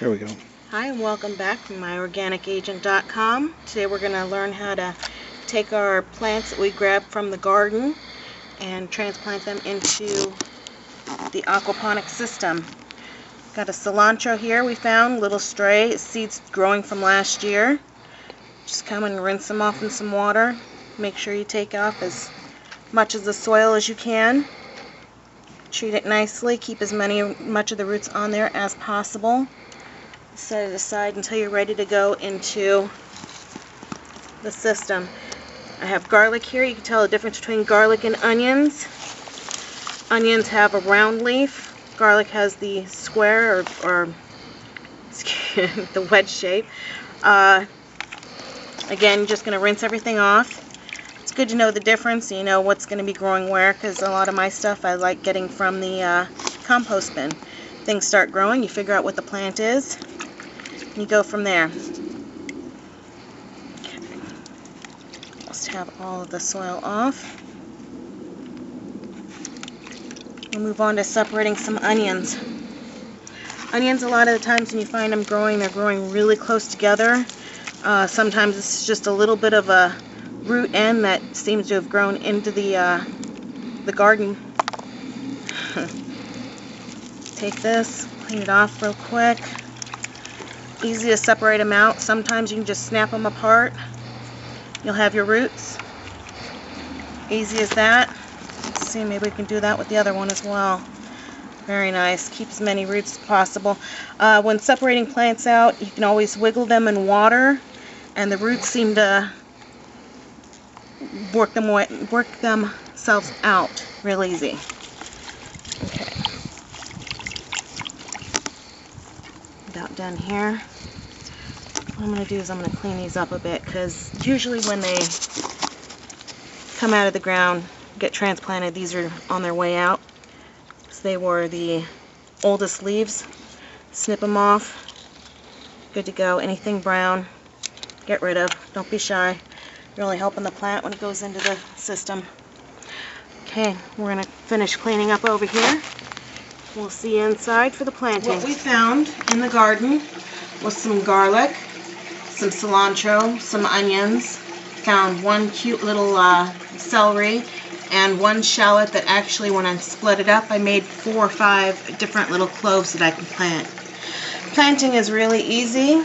Here we go. Hi, and welcome back from myorganicagent.com. Today we're going to learn how to take our plants that we grabbed from the garden and transplant them into the aquaponics system. Got a cilantro here we found, little stray seeds growing from last year. Just come and rinse them off in some water. Make sure you take off as much of the soil as you can. Treat it nicely, keep as much of the roots on there as possible. Set it aside until you're ready to go into the system. I have garlic here. You can tell the difference between garlic and onions. Onions have a round leaf. Garlic has the square or the wedge shape. Again, you're just going to rinse everything off. It's good to know the difference so you know what's going to be growing where, because a lot of my stuff I like getting from the compost bin. Things start growing, you figure out what the plant is. You go from there. Okay. Almost have all of the soil off. We'll move on to separating some onions. Onions, a lot of the times when you find them growing, they're growing really close together. Sometimes it's just a little bit of a root end that seems to have grown into the garden. Take this, clean it off real quick. Easy to separate them out. Sometimes you can just snap them apart. You'll have your roots. Easy as that. Let's see, maybe we can do that with the other one as well. Very nice. Keep as many roots as possible. When separating plants out, you can always wiggle them in water, and the roots seem to work themselves out real easy. Okay. About done here. What I'm going to do is I'm going to clean these up a bit, because usually when they come out of the ground, get transplanted, these are on their way out. So they were the oldest leaves. Snip them off. Good to go. Anything brown, get rid of. Don't be shy. You're really helping the plant when it goes into the system. Okay, we're going to finish cleaning up over here. We'll see you inside for the planting. What we found in the garden was some garlic, some cilantro, some onions. Found one cute little celery and one shallot that actually, when I split it up, I made 4 or 5 different little cloves that I can plant. Planting is really easy.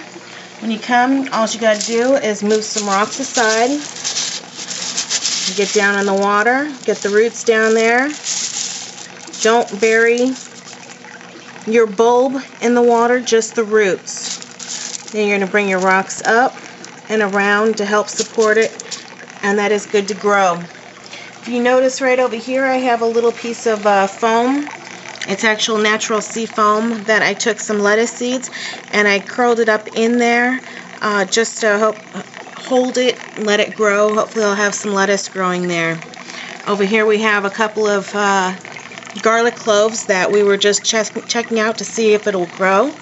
When you come, all you got to do is move some rocks aside. Get down in the water, get the roots down there. Don't bury your bulb in the water, just the roots. Then you're going to bring your rocks up and around to help support it, and that is good to grow. If you notice right over here, I have a little piece of foam. It's actual natural sea foam that I took some lettuce seeds and I curled it up in there just to hold it, let it grow. Hopefully I'll have some lettuce growing there. Over here we have a couple of garlic cloves that we were just checking out to see if it'll grow.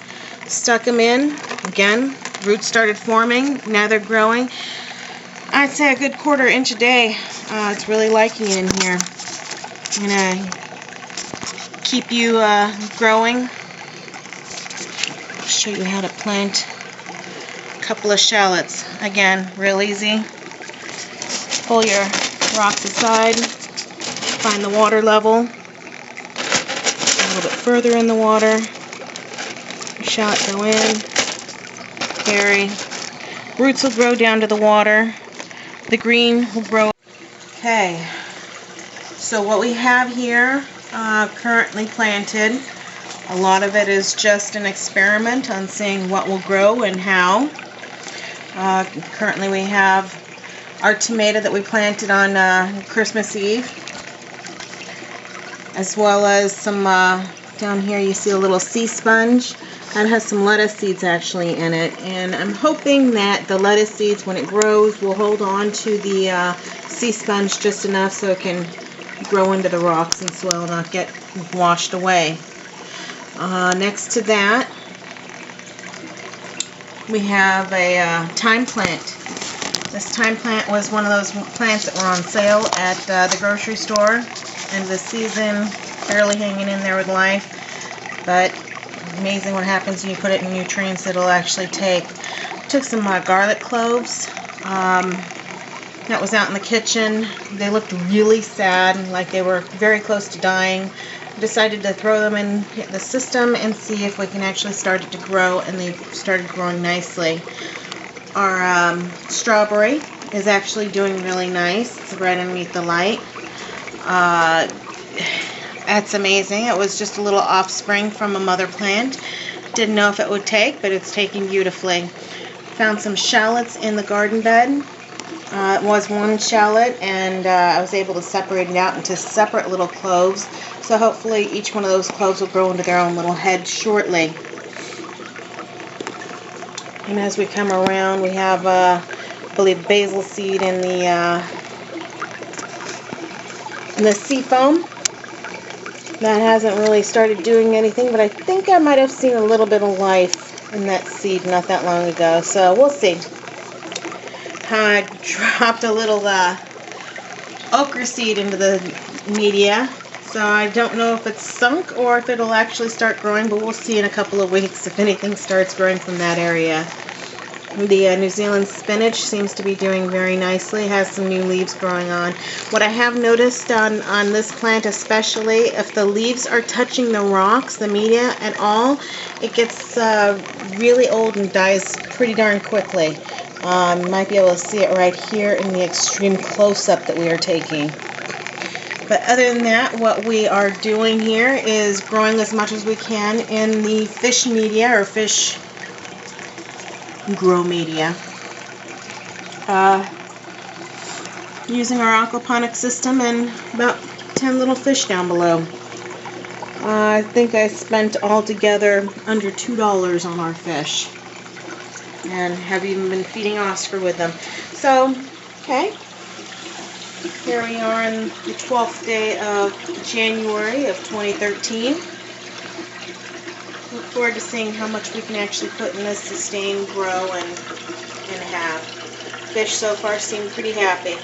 Stuck them in. Again, roots started forming. Now they're growing. I'd say a good 1/4 inch a day. It's really liking it in here. I'm going to keep you growing. I'll show you how to plant a couple of shallots. Again, real easy. Pull your rocks aside. Find the water level. A little bit further in the water. Shallot go in. Bury. Roots will grow down to the water. The green will grow. Okay. So what we have here currently planted, a lot of it is just an experiment on seeing what will grow and how. Currently we have our tomato that we planted on Christmas Eve, as well as some down here you see a little sea sponge that has some lettuce seeds actually in it, and I'm hoping that the lettuce seeds, when it grows, will hold on to the sea sponge just enough so it can grow into the rocks and soil, not get washed away. Next to that we have a thyme plant. This thyme plant was one of those plants that were on sale at the grocery store, end of the season, barely hanging in there with life, but amazing what happens when you put it in nutrients it'll actually take. Took some garlic cloves. That was out in the kitchen. They looked really sad, like they were very close to dying. Decided to throw them in the system and see if we can actually start it to grow, and they started growing nicely. Our strawberry is actually doing really nice. It's right underneath the light. That's amazing. It was just a little offspring from a mother plant. Didn't know if it would take, but it's taking beautifully. Found some shallots in the garden bed. It was one shallot, and I was able to separate it out into separate little cloves. So hopefully each one of those cloves will grow into their own little head shortly. And as we come around, we have, I believe, basil seed in the sea foam. That hasn't really started doing anything, but I think I might have seen a little bit of life in that seed not that long ago. So we'll see. I dropped a little okra seed into the media, so I don't know if it's sunk or if it'll actually start growing, but we'll see in a couple of weeks if anything starts growing from that area. The New Zealand spinach seems to be doing very nicely, has some new leaves growing on. What I have noticed on this plant especially, if the leaves are touching the rocks, the media at all, it gets really old and dies pretty darn quickly. You might be able to see it right here in the extreme close-up that we are taking. But other than that, what we are doing here is growing as much as we can in the fish media, or fish grow media. Using our aquaponics system and about 10 little fish down below. I think I spent altogether under $2 on our fish. And have even been feeding Oscar with them. So, okay. Here we are on the 12th day of January of 2013. Look forward to seeing how much we can actually put in this, sustain, grow, and have. Fish so far seem pretty happy.